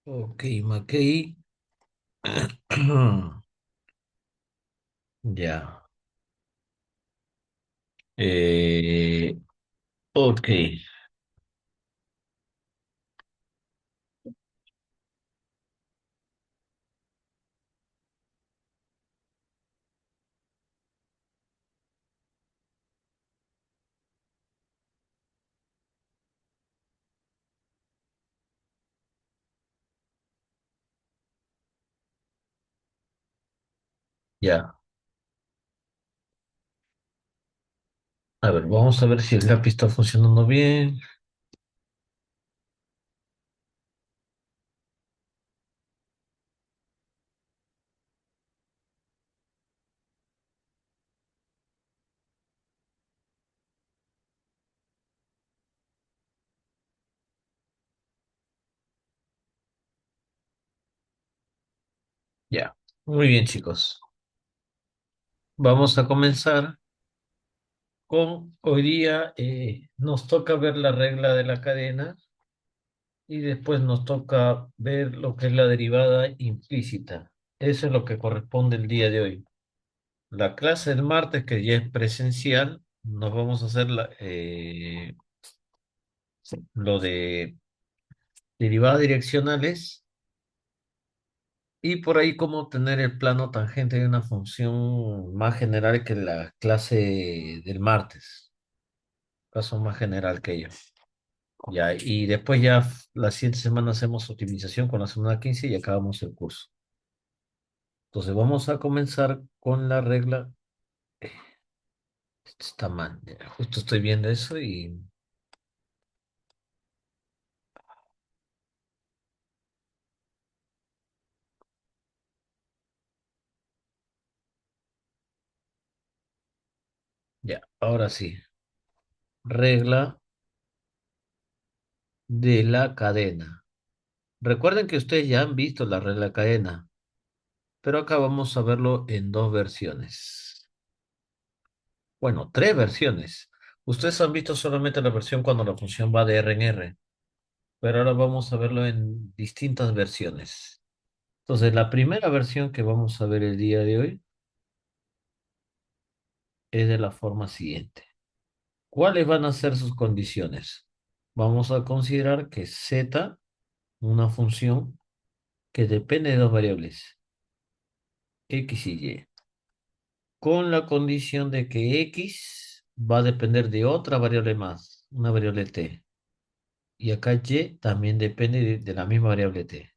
Ok, Mackey. Ya. Eh, ok, ya. A ver, vamos a ver si el lápiz está funcionando bien. Ya. Muy bien, chicos. Vamos a comenzar con hoy día. Nos toca ver la regla de la cadena y después nos toca ver lo que es la derivada implícita. Eso es lo que corresponde el día de hoy. La clase del martes, que ya es presencial, nos vamos a hacer lo de derivadas direccionales y por ahí cómo obtener el plano tangente de una función más general que la clase del martes, caso más general que ello. Ya, y después ya la siguiente semana hacemos optimización con la semana 15 y acabamos el curso. Entonces vamos a comenzar con la regla. Esto está mal, ya, justo estoy viendo eso y ya, ahora sí. Regla de la cadena. Recuerden que ustedes ya han visto la regla de cadena, pero acá vamos a verlo en dos versiones. Bueno, tres versiones. Ustedes han visto solamente la versión cuando la función va de R en R, pero ahora vamos a verlo en distintas versiones. Entonces, la primera versión que vamos a ver el día de hoy es de la forma siguiente. ¿Cuáles van a ser sus condiciones? Vamos a considerar que z, una función que depende de dos variables, x y y, con la condición de que x va a depender de otra variable más, una variable t. Y acá y también depende de la misma variable t.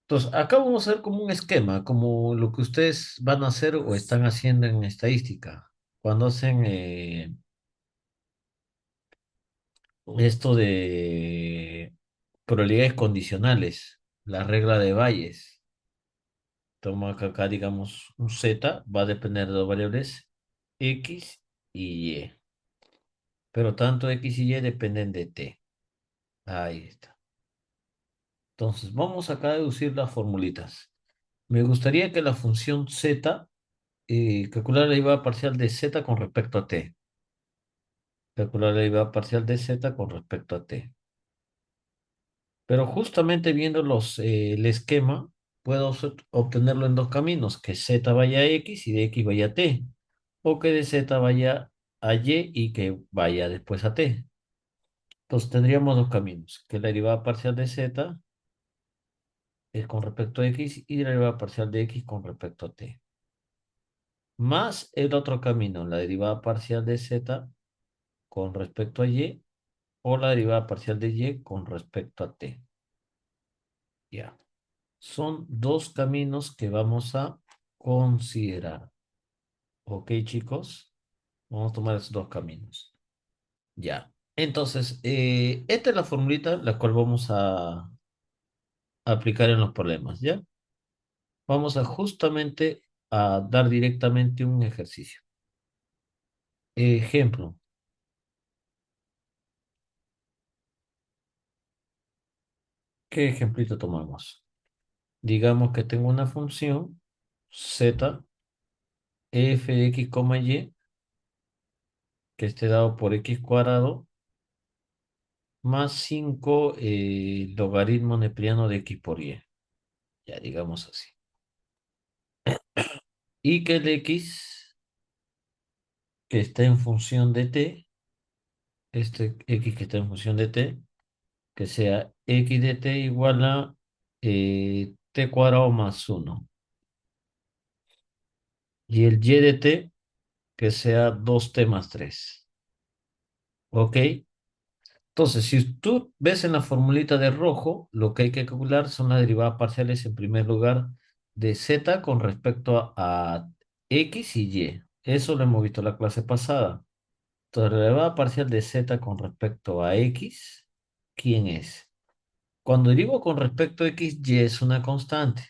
Entonces, acá vamos a ver como un esquema, como lo que ustedes van a hacer o están haciendo en estadística. Cuando hacen esto de probabilidades condicionales, la regla de Bayes. Toma que acá, digamos, un z va a depender de dos variables, x y y. Pero tanto x y y dependen de t. Ahí está. Entonces, vamos acá a deducir las formulitas. Me gustaría que la función z, calcular la derivada parcial de z con respecto a t. Calcular la derivada parcial de z con respecto a t. Pero justamente viendo el esquema, puedo obtenerlo en dos caminos, que z vaya a x y de x vaya a t, o que de z vaya a y que vaya después a t. Entonces tendríamos dos caminos, que la derivada parcial de z es con respecto a x y la derivada parcial de x con respecto a t. Más el otro camino, la derivada parcial de z con respecto a y o la derivada parcial de y con respecto a t. Ya. Son dos caminos que vamos a considerar. ¿Ok, chicos? Vamos a tomar esos dos caminos. Ya. Entonces, esta es la formulita la cual vamos a aplicar en los problemas, ¿ya? Vamos a justamente a dar directamente un ejercicio. Ejemplo, ¿qué ejemplito tomamos? Digamos que tengo una función z f de x, y que esté dado por x cuadrado más 5 logaritmo neperiano de x por y. Ya digamos así. Y que el x que está en función de t, este x que está en función de t, que sea x de t igual a t cuadrado más uno. Y el y de t que sea 2t más 3. ¿Ok? Entonces, si tú ves en la formulita de rojo, lo que hay que calcular son las derivadas parciales en primer lugar de z con respecto a x y y. Eso lo hemos visto en la clase pasada. Entonces, la derivada parcial de z con respecto a x, ¿quién es? Cuando derivo con respecto a x, y es una constante.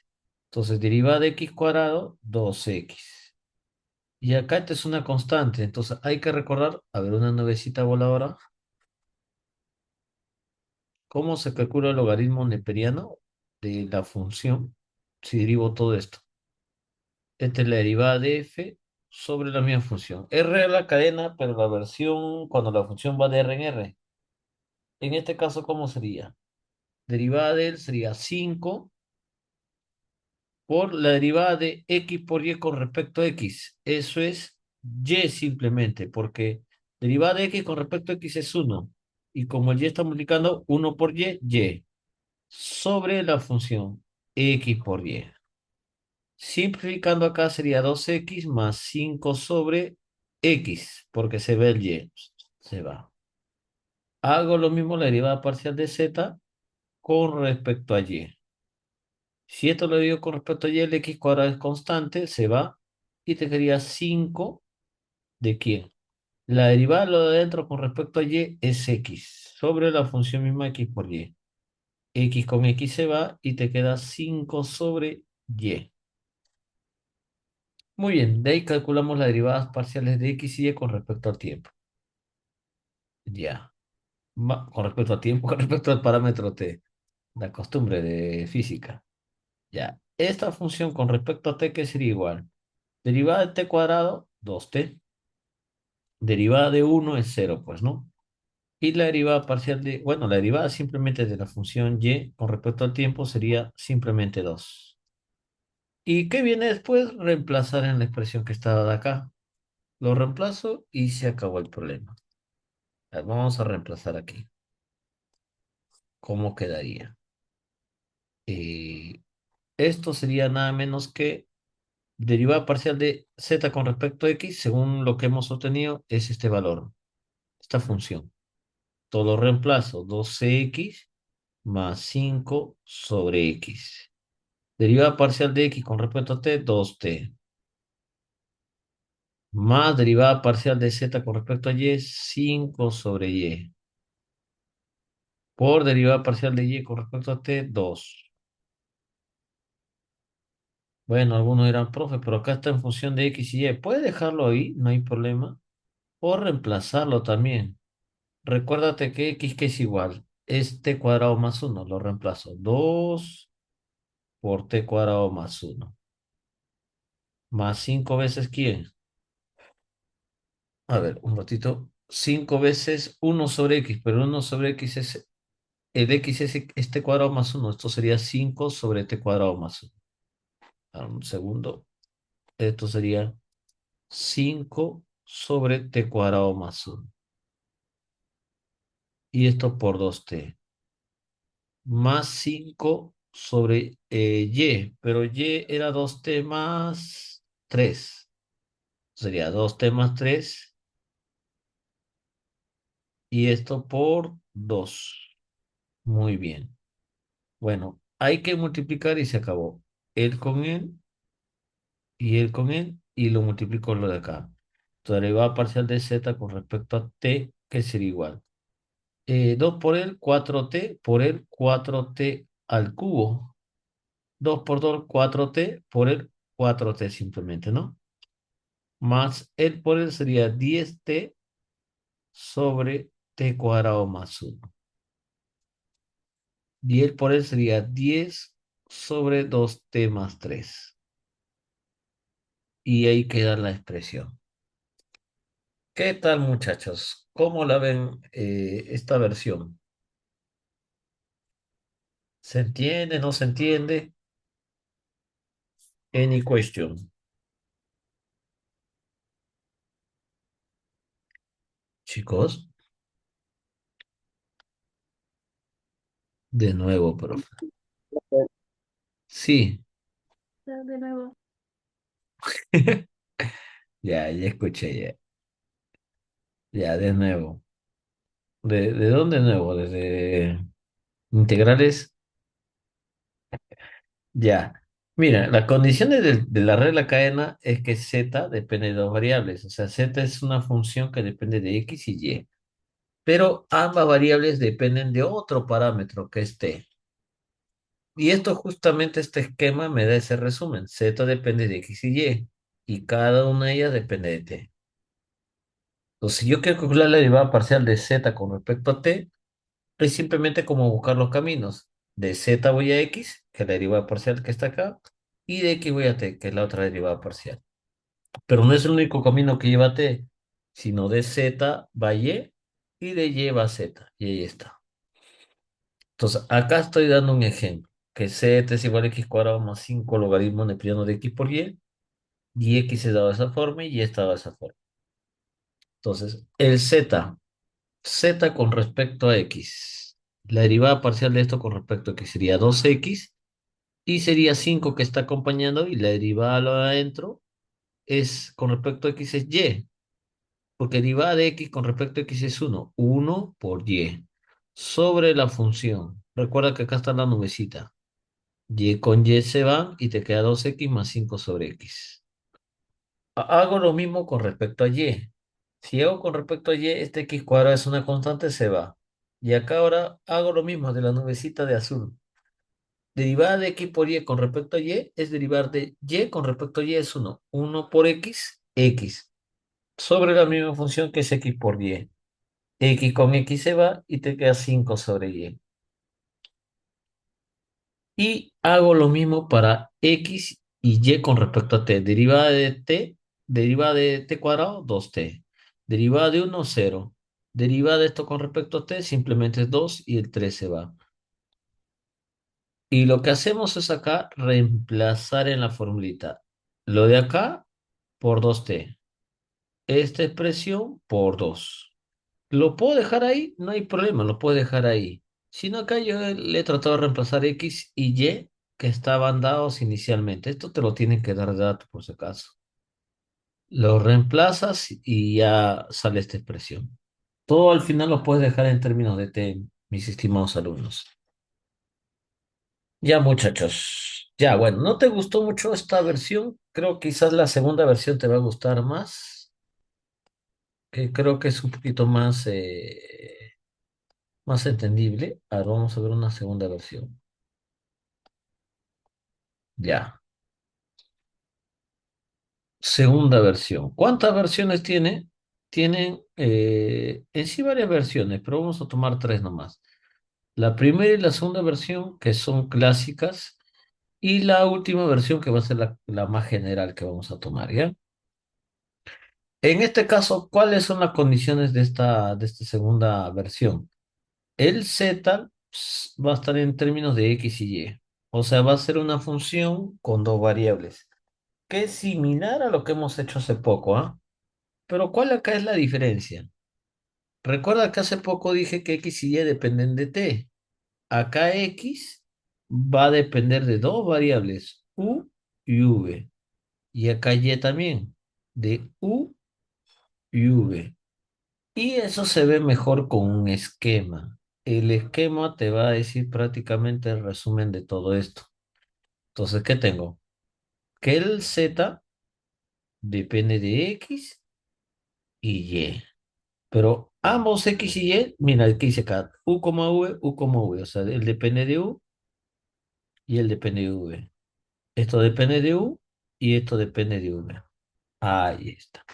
Entonces, derivada de x cuadrado, 2x. Y acá esta es una constante. Entonces, hay que recordar, a ver, una nubecita voladora. ¿Cómo se calcula el logaritmo neperiano de la función si derivo todo esto? Esta es la derivada de f sobre la misma función. R es la cadena, pero la versión, cuando la función va de R en R. En este caso, ¿cómo sería? Derivada de él sería 5 por la derivada de x por y con respecto a x. Eso es y simplemente, porque derivada de x con respecto a x es uno. Y como el y está multiplicando 1 por y sobre la función x por y. Simplificando acá sería 2x más 5 sobre x, porque se ve el y, se va. Hago lo mismo la derivada parcial de z con respecto a y. Si esto lo digo con respecto a y, el x cuadrado es constante, se va, y te quedaría 5 de quién. La derivada de lo de adentro con respecto a y es x, sobre la función misma x por y. X con x se va y te queda 5 sobre y. Muy bien, de ahí calculamos las derivadas parciales de x y y con respecto al tiempo. Ya. Con respecto al tiempo, con respecto al parámetro t, la costumbre de física. Ya. Esta función con respecto a t, ¿qué sería igual? Derivada de t cuadrado, 2t. Derivada de uno es cero, pues, ¿no? Y la derivada parcial de, bueno, la derivada simplemente de la función y con respecto al tiempo sería simplemente 2. ¿Y qué viene después? Reemplazar en la expresión que estaba de acá. Lo reemplazo y se acabó el problema. Vamos a reemplazar aquí. ¿Cómo quedaría? Eh, Esto sería nada menos que derivada parcial de z con respecto a x, según lo que hemos obtenido, es este valor, esta función. Todo reemplazo, 12x más 5 sobre x. Derivada parcial de x con respecto a t, 2t. Más derivada parcial de z con respecto a y, 5 sobre y. Por derivada parcial de y con respecto a t, 2. Bueno, algunos dirán, profe, pero acá está en función de x y y. Puede dejarlo ahí, no hay problema. O reemplazarlo también. Recuérdate que x que es igual. Es t cuadrado más uno. Lo reemplazo. 2 por t cuadrado más uno. Más 5 veces ¿quién? A ver, un ratito. 5 veces uno sobre x, pero uno sobre x es... El x es t cuadrado más uno. Esto sería 5 sobre t cuadrado más uno. Un segundo. Esto sería 5 sobre t cuadrado más uno. Y esto por 2t. Más 5 sobre y, pero y era 2t más 3. Sería 2t más 3 y esto por 2. Muy bien. Bueno, hay que multiplicar y se acabó. Él con él y él con él y lo multiplico lo de acá. Entonces, derivada parcial de z con respecto a t, que sería igual. 2 por él, 4t, por él, 4t al cubo. 2 por 2, 4t, por él, 4t simplemente, ¿no? Más el por él sería 10t sobre t cuadrado más uno. Y el por él sería 10 sobre 2t más 3. Y ahí queda la expresión. ¿Qué tal, muchachos? ¿Cómo la ven esta versión? ¿Se entiende? ¿No se entiende? Any question. Chicos, de nuevo, profe. Sí, Ya, de nuevo. ya escuché, ya. Ya, de nuevo. ¿De dónde de nuevo? Desde integrales. Ya. Mira, las condiciones de la regla cadena es que z depende de dos variables. O sea, z es una función que depende de x y y. Pero ambas variables dependen de otro parámetro que es t. Y esto justamente, este esquema me da ese resumen. Z depende de x y y. Y cada una de ellas depende de t. Entonces, si yo quiero calcular la derivada parcial de z con respecto a t, es simplemente como buscar los caminos. De z voy a x, que es la derivada parcial que está acá, y de x voy a t, que es la otra derivada parcial. Pero no es el único camino que lleva a t, sino de z va a y de y va a z. Y ahí está. Entonces, acá estoy dando un ejemplo, que z es igual a x cuadrado más 5 logaritmo neperiano de x por y x es dado de esa forma y está dado de esa forma. Entonces, el z con respecto a x, la derivada parcial de esto con respecto a x sería 2x y sería 5 que está acompañando y la derivada a lo de adentro es con respecto a x es y, porque derivada de x con respecto a x es uno por y, sobre la función. Recuerda que acá está la nubecita. Y con y se van y te queda 2x más 5 sobre x. Hago lo mismo con respecto a y. Si hago con respecto a y, este x cuadrado es una constante, se va. Y acá ahora hago lo mismo de la nubecita de azul. Derivada de x por y con respecto a y es derivar de y con respecto a y es uno por x, x. Sobre la misma función que es x por y. X con x se va y te queda 5 sobre y. Y hago lo mismo para x y y con respecto a t. Derivada de t cuadrado, 2t. Derivada de uno 0. Derivada de esto con respecto a t, simplemente es 2 y el 3 se va. Y lo que hacemos es acá reemplazar en la formulita. Lo de acá por 2t. Esta expresión por 2. ¿Lo puedo dejar ahí? No hay problema, lo puedo dejar ahí. Sino acá yo le he tratado de reemplazar X y Y que estaban dados inicialmente. Esto te lo tienen que dar de dato por si acaso. Lo reemplazas y ya sale esta expresión. Todo al final lo puedes dejar en términos de T, mis estimados alumnos. Ya muchachos. Ya, bueno, ¿no te gustó mucho esta versión? Creo que quizás la segunda versión te va a gustar más. Que creo que es un poquito más entendible. Ahora vamos a ver una segunda versión. Ya. Segunda versión. ¿Cuántas versiones tiene? Tienen en sí varias versiones, pero vamos a tomar tres nomás. La primera y la segunda versión, que son clásicas, y la última versión, que va a ser la más general que vamos a tomar, ¿ya? En este caso, ¿cuáles son las condiciones de esta segunda versión? El z va a estar en términos de x y y. O sea, va a ser una función con dos variables, que es similar a lo que hemos hecho hace poco, ¿ah? Pero ¿cuál acá es la diferencia? Recuerda que hace poco dije que x y y dependen de t. Acá x va a depender de dos variables, u y v. Y acá y también, de u y v. Y eso se ve mejor con un esquema. El esquema te va a decir prácticamente el resumen de todo esto. Entonces, ¿qué tengo? Que el z depende de x y y. Pero ambos X y Y, mira, aquí dice acá, U, V. O sea, él depende de U y él depende de V. Esto depende de U y esto depende de V. Ahí está.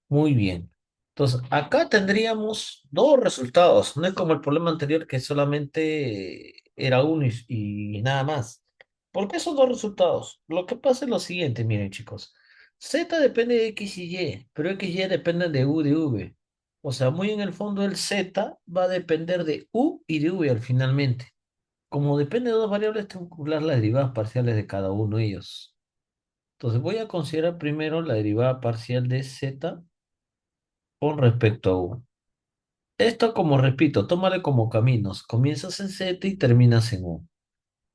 Muy bien. Entonces, acá tendríamos dos resultados. No es como el problema anterior que solamente era uno y nada más. ¿Por qué son dos resultados? Lo que pasa es lo siguiente, miren chicos. Z depende de X y Y, pero X y Y dependen de U de V. O sea, muy en el fondo el Z va a depender de U y de V al finalmente. Como depende de dos variables, tengo que calcular las derivadas parciales de cada uno de ellos. Entonces voy a considerar primero la derivada parcial de z con respecto a u. Esto, como repito, tómale como caminos. Comienzas en z y terminas en u.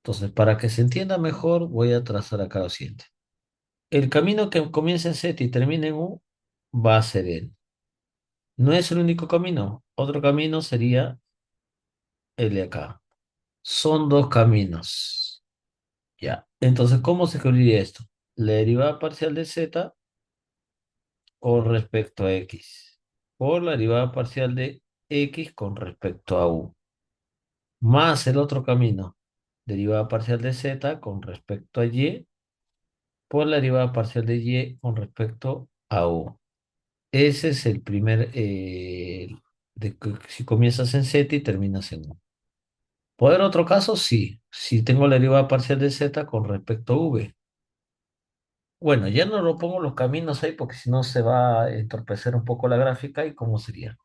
Entonces, para que se entienda mejor, voy a trazar acá lo siguiente. El camino que comienza en z y termina en u va a ser él. No es el único camino. Otro camino sería el de acá. Son dos caminos. Ya. Entonces, ¿cómo se escribiría esto? La derivada parcial de z con respecto a x por la derivada parcial de x con respecto a u, más el otro camino, derivada parcial de z con respecto a y por la derivada parcial de y con respecto a u. Ese es el primer, si comienzas en z y terminas en u. ¿Puede haber otro caso? Sí. Si tengo la derivada parcial de z con respecto a v. Bueno, ya no lo pongo los caminos ahí porque si no se va a entorpecer un poco la gráfica. ¿Y cómo sería?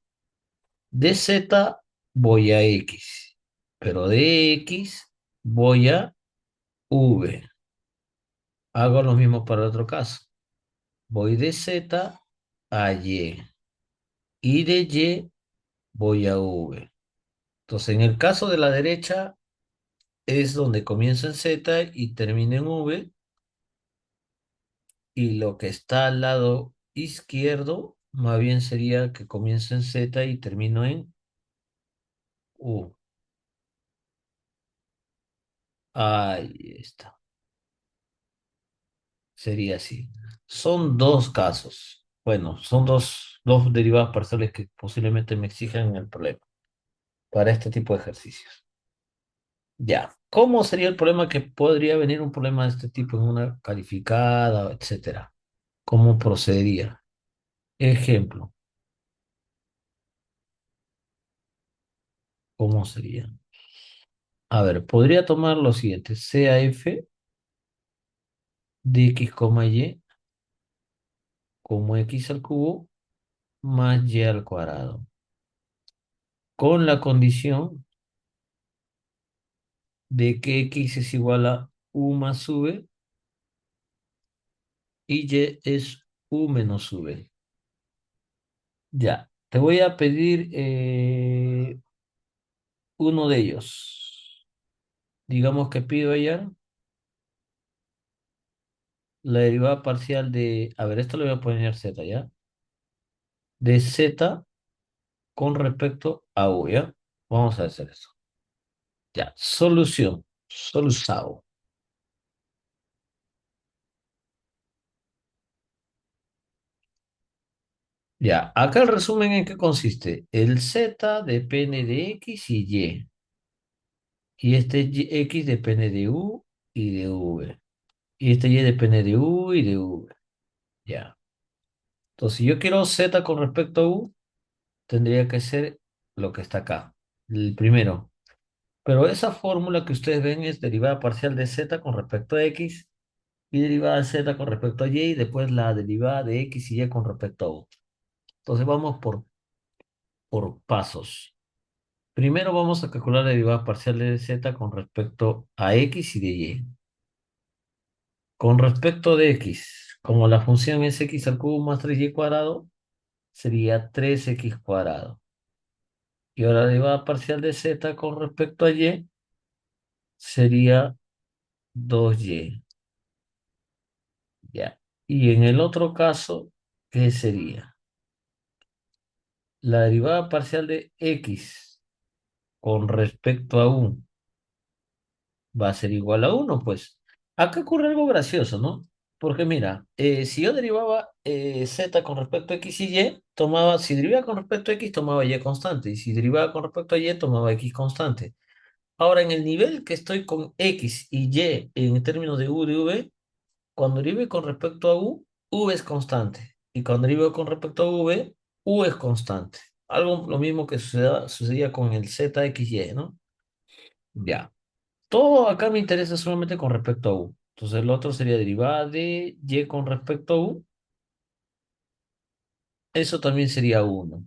De z voy a x, pero de x voy a v. Hago lo mismo para el otro caso. Voy de z a y de y voy a v. Entonces, en el caso de la derecha es donde comienzo en z y termino en v, y lo que está al lado izquierdo más bien sería que comienzo en z y termino en u. Ahí está. Sería así. Son dos casos. Bueno, son dos derivadas parciales que posiblemente me exijan en el problema para este tipo de ejercicios. Ya. ¿Cómo sería el problema que podría venir un problema de este tipo en una calificada, etcétera? ¿Cómo procedería? Ejemplo, ¿cómo sería? A ver, podría tomar lo siguiente: CAF de x, y como x al cubo más y al cuadrado, con la condición de que x es igual a u más v y y es u menos v. Ya, te voy a pedir uno de ellos. Digamos que pido allá la derivada parcial de, a ver, esto le voy a poner z, ¿ya? De z con respecto a u, ¿ya? Vamos a hacer eso. Ya, solución, solución. Ya, acá el resumen en qué consiste. El z depende de x y y. Y este x depende de u y de v. Y este y depende de u y de v. Ya. Entonces, si yo quiero z con respecto a u, tendría que ser lo que está acá, el primero. Pero esa fórmula que ustedes ven es derivada parcial de z con respecto a x y derivada de z con respecto a y después la derivada de x y y con respecto a u. Entonces, vamos por pasos. Primero vamos a calcular la derivada parcial de z con respecto a x y de y. Con respecto de x, como la función es x al cubo más 3y cuadrado, sería 3x cuadrado. Y ahora la derivada parcial de z con respecto a y sería 2y. Ya. Y en el otro caso, ¿qué sería? La derivada parcial de x con respecto a u va a ser igual a uno, pues. Acá ocurre algo gracioso, ¿no? Porque mira, si yo derivaba z con respecto a x y y, tomaba, si derivaba con respecto a x, tomaba y constante, y si derivaba con respecto a y, tomaba x constante. Ahora, en el nivel que estoy con x y y en términos de u de v, cuando derive con respecto a u es constante, y cuando derive con respecto a v, u es constante. Algo lo mismo que sucedía con el z, x, y, ¿no? Ya. Todo acá me interesa solamente con respecto a u. Entonces el otro sería derivada de y con respecto a u. Eso también sería uno.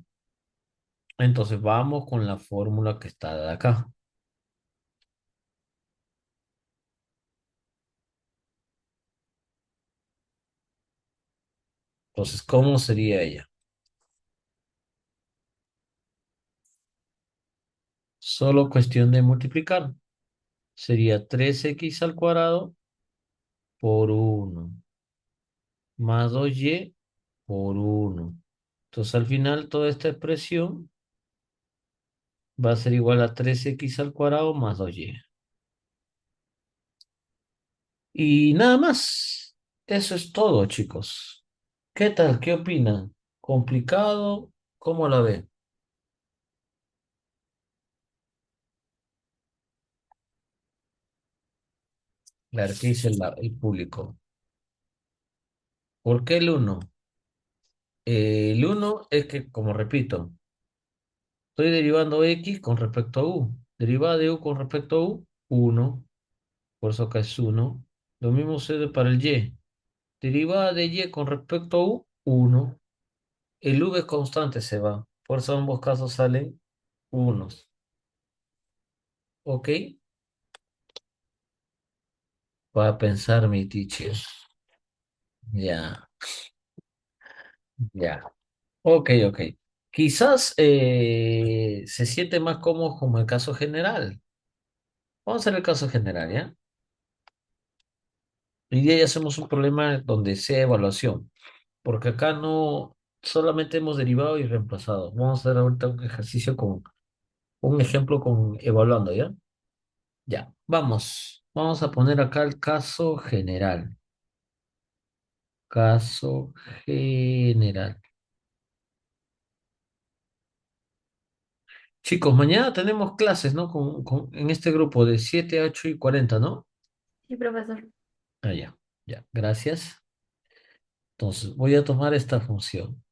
Entonces vamos con la fórmula que está de acá. Entonces, ¿cómo sería ella? Solo cuestión de multiplicar. Sería 3x al cuadrado por uno más 2y por uno. Entonces, al final, toda esta expresión va a ser igual a 3x al cuadrado más 2y. Y nada más. Eso es todo, chicos. ¿Qué tal? ¿Qué opinan? ¿Complicado? ¿Cómo la ven? Claro, ¿qué dice el público? ¿Por qué el uno? El uno es que, como repito, estoy derivando x con respecto a u. Derivada de u con respecto a u, uno. Por eso acá es uno. Lo mismo sucede para el y. Derivada de y con respecto a u, uno. El v constante se va. Por eso ambos casos salen unos. ¿Ok? Va a pensar mi teacher. Ya, ya. Ok, ok. Quizás se siente más cómodo como el caso general. Vamos a hacer el caso general, ¿ya? Hoy día ya hacemos un problema donde sea evaluación, porque acá no solamente hemos derivado y reemplazado. Vamos a hacer ahorita un ejercicio con un ejemplo con evaluando, ¿ya? Ya, vamos. Vamos a poner acá el caso general. Caso general. Chicos, mañana tenemos clases, ¿no? En este grupo de 7 8 y 40, ¿no? Sí, profesor. Ah, ya, ya, gracias. Entonces, voy a tomar esta función.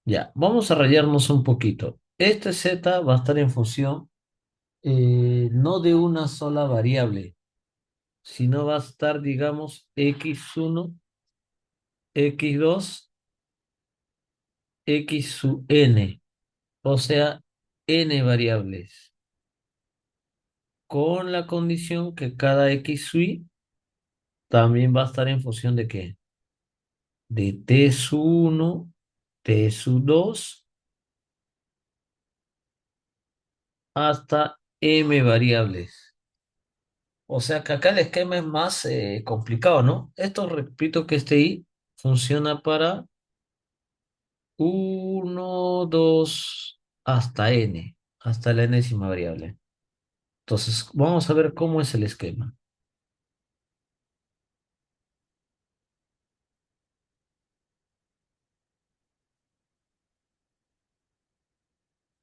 Ya, vamos a rayarnos un poquito. Este z va a estar en función no de una sola variable, sino va a estar, digamos, x1, x2, x sub n, o sea, n variables, con la condición que cada x sub i también va a estar en función de qué? De t sub 1, t sub 2, hasta m variables. O sea que acá el esquema es más complicado, ¿no? Esto repito que este i funciona para uno 2 hasta n, hasta la enésima variable. Entonces, vamos a ver cómo es el esquema.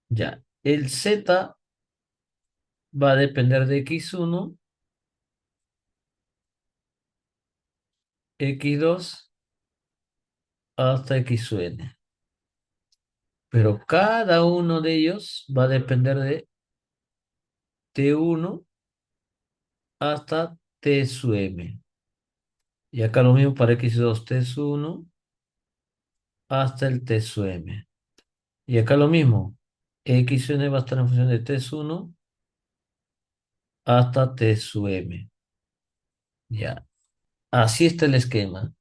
Ya, el z va a depender de x1, x2 hasta x sub n. Pero cada uno de ellos va a depender de t1 hasta t sub m. Y acá lo mismo para x2, t sub 1 hasta el t sub m. Y acá lo mismo. X sub n va a estar en función de t sub 1 hasta t sub m. Ya. Así está el esquema.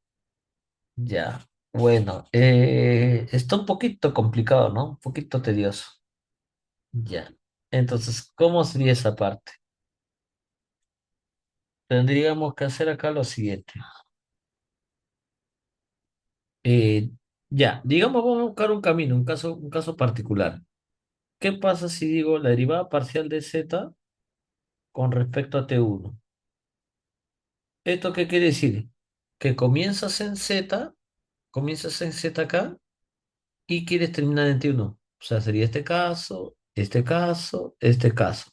Ya. Bueno, está un poquito complicado, ¿no? Un poquito tedioso. Ya. Entonces, ¿cómo sería esa parte? Tendríamos que hacer acá lo siguiente. Eh, ya, digamos, vamos a buscar un camino, un caso particular. ¿Qué pasa si digo la derivada parcial de z con respecto a t1? ¿Esto qué quiere decir? Que comienzas en z acá y quieres terminar en t1. O sea, sería este caso, este caso, este caso.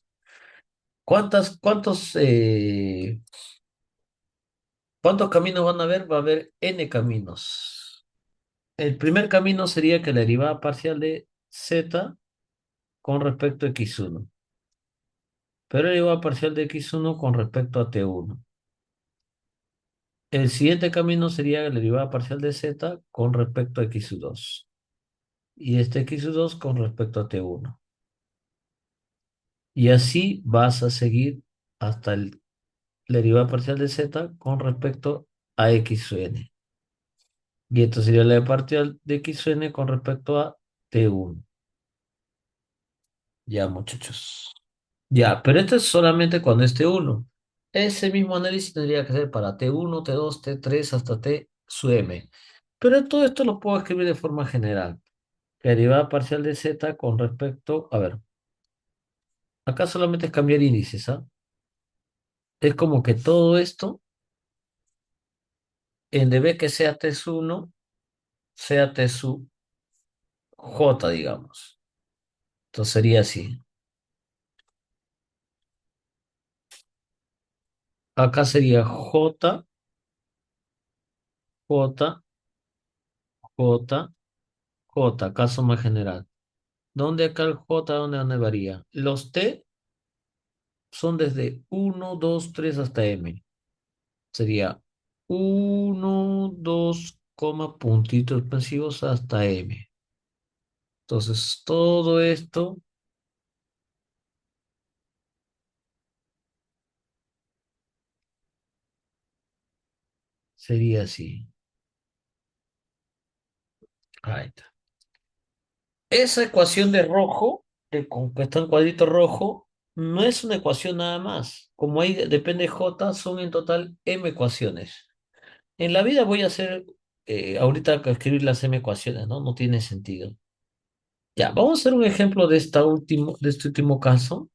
¿Cuántos caminos van a haber? Va a haber n caminos. El primer camino sería que la derivada parcial de z con respecto a x1. Pero la derivada parcial de x1 con respecto a t1. El siguiente camino sería la derivada parcial de z con respecto a x2. Y este x2 con respecto a t1. Y así vas a seguir hasta la derivada parcial de z con respecto a x sub n. Y esto sería la parcial de xn con respecto a T1. Ya, muchachos. Ya, pero esto es solamente cuando es T1. Ese mismo análisis tendría que ser para T1, T2, T3 hasta T su m. Pero todo esto lo puedo escribir de forma general. La derivada parcial de z con respecto, a ver, acá solamente es cambiar índices, ¿ah? Es como que todo esto, en vez que sea T su 1, sea T su j, digamos. Entonces sería así. Acá sería j, j, j, j, caso más general. ¿Dónde acá el j, dónde varía? Los t son desde uno, 2, 3 hasta m. Sería uno, 2, puntitos suspensivos hasta m. Entonces, todo esto sería así. Ahí está. Esa ecuación de rojo, que está en cuadrito rojo, no es una ecuación nada más. Como ahí depende J, son en total m ecuaciones. En la vida voy a hacer, ahorita que escribir las m ecuaciones, ¿no? No tiene sentido. Ya, vamos a hacer un ejemplo de este último caso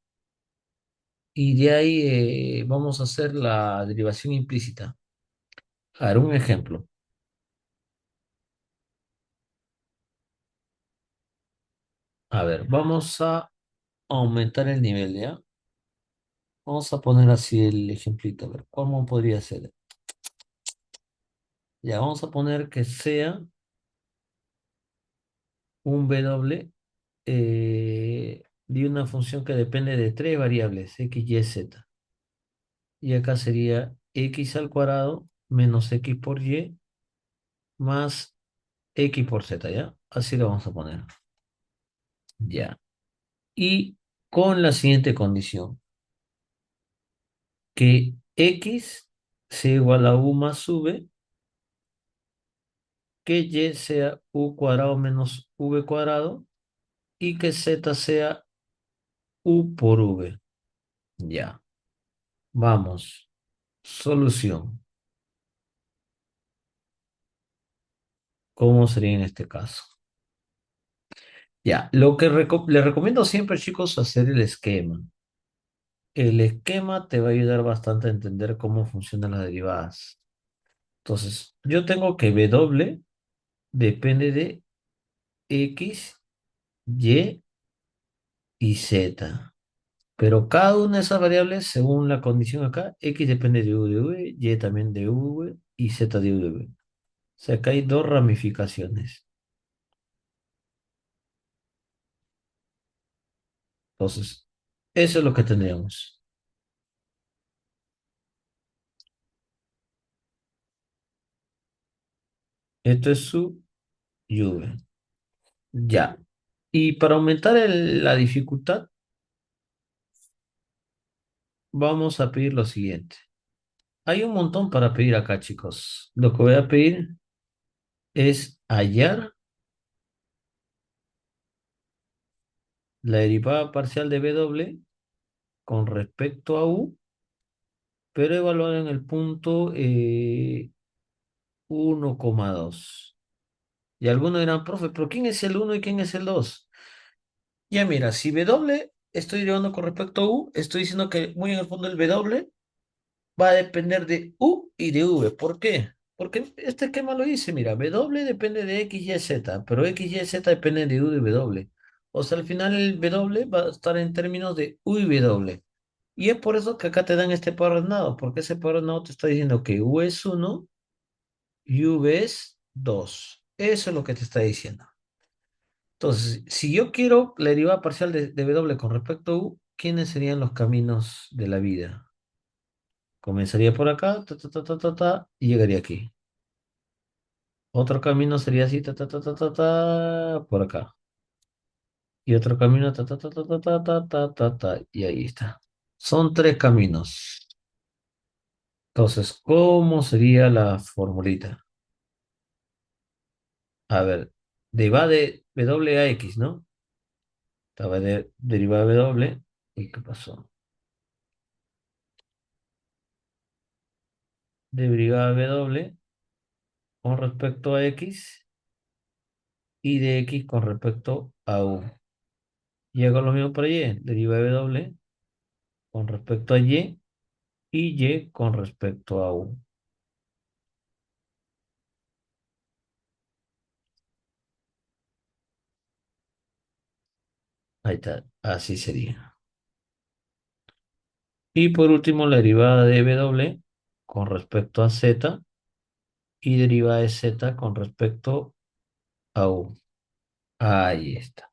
y de ahí vamos a hacer la derivación implícita. A ver, un ejemplo. A ver, vamos a aumentar el nivel, ¿ya? Vamos a poner así el ejemplito. A ver, ¿cómo podría ser? Ya, vamos a poner que sea un W de una función que depende de tres variables, x, y, z. Y acá sería x al cuadrado menos x por y más x por z, ¿ya? Así lo vamos a poner. Ya. Y con la siguiente condición, que x sea igual a u más v, que y sea u cuadrado menos v cuadrado y que z sea u por v. Ya. Vamos. Solución. ¿Cómo sería en este caso? Ya. Lo que le recomiendo siempre, chicos, hacer el esquema. El esquema te va a ayudar bastante a entender cómo funcionan las derivadas. Entonces, yo tengo que W depende de X, Y y Z. Pero cada una de esas variables, según la condición acá, X depende de U de V, Y también de V y Z de U de V. O sea, acá hay dos ramificaciones. Entonces, eso es lo que tendríamos. Esto es su y V. Ya. Y para aumentar la dificultad, vamos a pedir lo siguiente. Hay un montón para pedir acá, chicos. Lo que voy a pedir es hallar la derivada parcial de W con respecto a U, pero evaluada en el punto 1,2. Y algunos dirán, profe, ¿pero quién es el uno y quién es el 2? Ya mira, si W estoy derivando con respecto a U, estoy diciendo que muy en el fondo el W va a depender de U y de V. ¿Por qué? Porque este esquema lo dice, mira, W depende de X, Y, Z, pero X, Y, Z dependen de U y W. O sea, al final el W va a estar en términos de U y W. Y es por eso que acá te dan este par ordenado, porque ese par ordenado te está diciendo que U es uno y V es 2. Eso es lo que te está diciendo. Entonces, si yo quiero la derivada parcial de W con respecto a U, ¿quiénes serían los caminos de la vida? Comenzaría por acá, y llegaría aquí. Otro camino sería así, por acá. Y otro camino, y ahí está. Son tres caminos. Entonces, ¿cómo sería la formulita? A ver, derivada de W a X, ¿no? Estaba derivada de W. ¿Y qué pasó? Derivada de W con respecto a X y de X con respecto a U. Y hago lo mismo para Y. Derivada de W con respecto a y Y con respecto a U. Ahí está, así sería. Y por último, la derivada de W con respecto a Z y derivada de Z con respecto a U. Ahí está.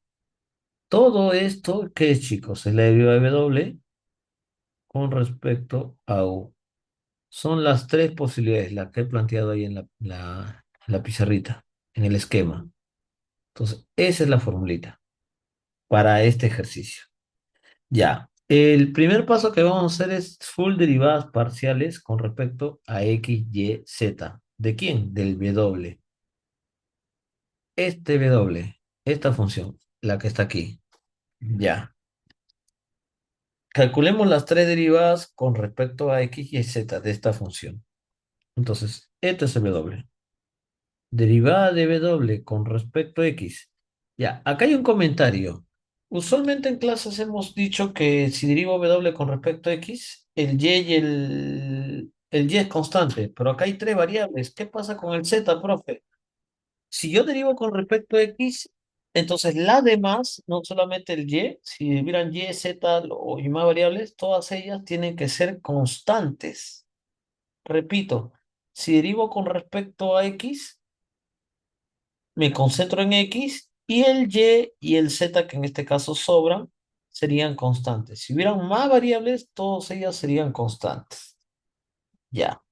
Todo esto, ¿qué es, chicos? Es la derivada de W con respecto a U. Son las tres posibilidades, las que he planteado ahí en la pizarrita, en el esquema. Entonces, esa es la formulita para este ejercicio. Ya. El primer paso que vamos a hacer es full derivadas parciales con respecto a X, Y, Z. ¿De quién? Del W. Este W, esta función, la que está aquí. Ya. Calculemos las tres derivadas con respecto a X y Z de esta función. Entonces, este es el W. Derivada de W con respecto a X. Ya, acá hay un comentario. Usualmente en clases hemos dicho que si derivo W con respecto a X, el Y y el Y es constante, pero acá hay tres variables. ¿Qué pasa con el Z, profe? Si yo derivo con respecto a X, entonces la demás, no solamente el Y, si hubieran Y, Z y más variables, todas ellas tienen que ser constantes. Repito, si derivo con respecto a X, me concentro en X y el Y el Z, que en este caso sobran, serían constantes. Si hubieran más variables, todas ellas serían constantes. Ya.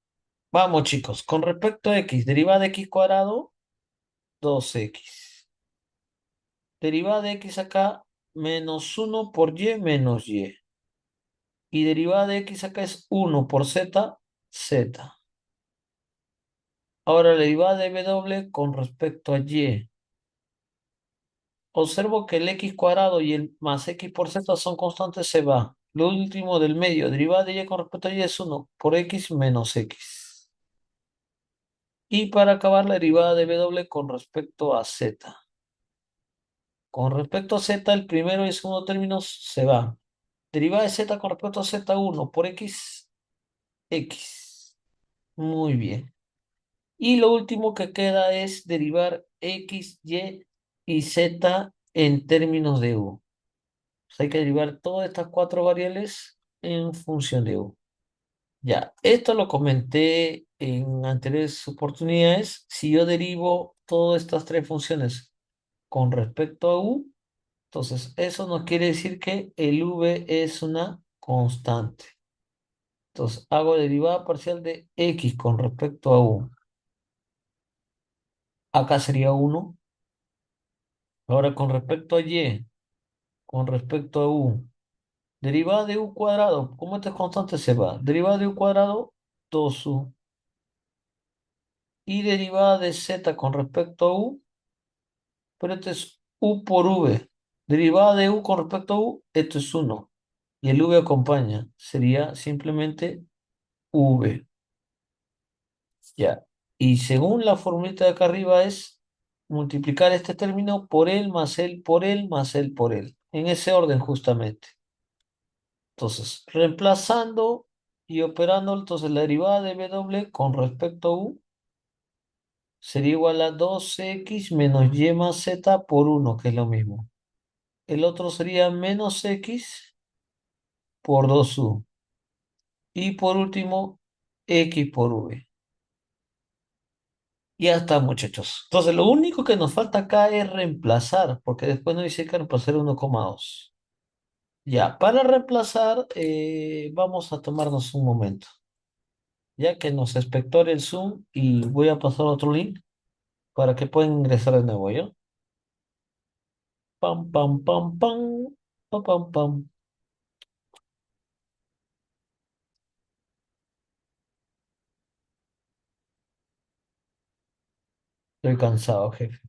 Vamos, chicos. Con respecto a X, derivada de X cuadrado, 2X. Derivada de X acá, menos uno por Y menos Y. Y derivada de X acá es uno por Z, Z. Ahora la derivada de W con respecto a Y. Observo que el x cuadrado y el más x por z son constantes, se va. Lo último del medio, derivada de y con respecto a y es uno por x menos x. Y para acabar, la derivada de w con respecto a z. Con respecto a z, el primero y el segundo términos se va. Derivada de z con respecto a z, uno por x, x. Muy bien. Y lo último que queda es derivar x, y z en términos de u. Pues hay que derivar todas estas cuatro variables en función de u. Ya, esto lo comenté en anteriores oportunidades. Si yo derivo todas estas tres funciones con respecto a u, entonces eso nos quiere decir que el v es una constante. Entonces hago derivada parcial de x con respecto a u. Acá sería uno. Ahora con respecto a y, con respecto a u. Derivada de u cuadrado, como esta es constante, se va. Derivada de u cuadrado, 2u. Y derivada de z con respecto a u, pero esto es u por v. Derivada de u con respecto a u, esto es uno. Y el v acompaña. Sería simplemente v. Ya. Y según la formulita de acá arriba es multiplicar este término por él, más él, por él, más él, por él. En ese orden justamente. Entonces, reemplazando y operando, entonces la derivada de w con respecto a u sería igual a 2x menos y más z por uno, que es lo mismo. El otro sería menos x por 2u. Y por último, x por v. Ya está, muchachos. Entonces, lo único que nos falta acá es reemplazar, porque después nos dice que reemplazar 1,2. Ya, para reemplazar, vamos a tomarnos un momento, ya que nos espectore el Zoom y voy a pasar otro link para que puedan ingresar de nuevo, ¿ya? Pam, pam, pam, pam, pam, pam, pam. Estoy cansado, jefe.